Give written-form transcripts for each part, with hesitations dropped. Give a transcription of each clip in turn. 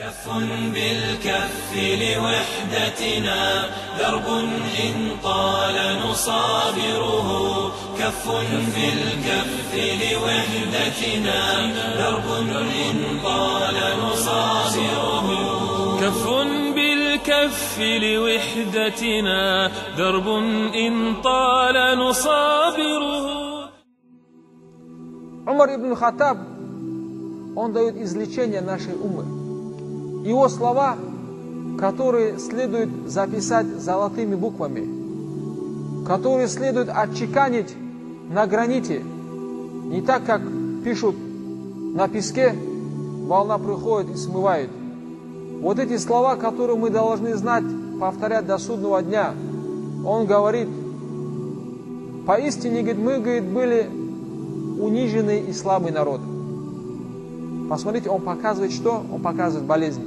كف بالكف لوحدتنا درب إن طال نصابره كف بالكف لوحدتنا درب إن طال نصابره كف بالكف لوحدتنا درب إن طال نصابره. Умар ибн Хаттаб, он дает излечение нашей уммы. Его слова, которые следует записать золотыми буквами, которые следует отчеканить на граните, не так, как пишут на песке, волна приходит и смывает. Вот эти слова, которые мы должны знать, повторять до судного дня. Он говорит: поистине, говорит, мы, говорит, были униженный и слабый народ. Посмотрите, он показывает что? Он показывает болезнь.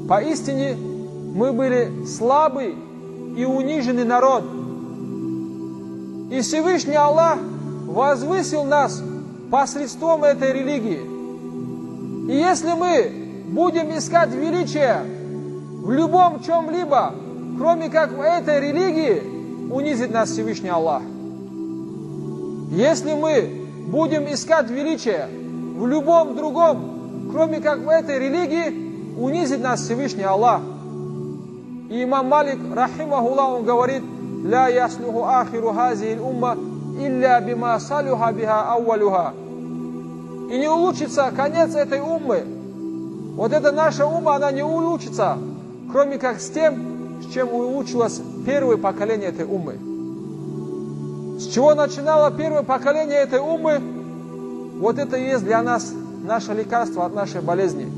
Поистине мы были слабый и униженный народ. И Всевышний Аллах возвысил нас посредством этой религии. И если мы будем искать величие в любом чем-либо, кроме как в этой религии, унизит нас Всевышний Аллах. Если мы будем искать величие в любом другом, кроме как в этой религии, унизит нас Всевышний Аллах. И имам Малик, рахимахуллах, он говорит: «Ля яслуху ахиру хазихи умма илля бима салюха биха ауалюха». И не улучшится конец этой уммы. Вот эта наша умма, она не улучшится, кроме как с тем, с чем улучшилось первое поколение этой уммы. С чего начинало первое поколение этой уммы, вот это и есть для нас наше лекарство от нашей болезни.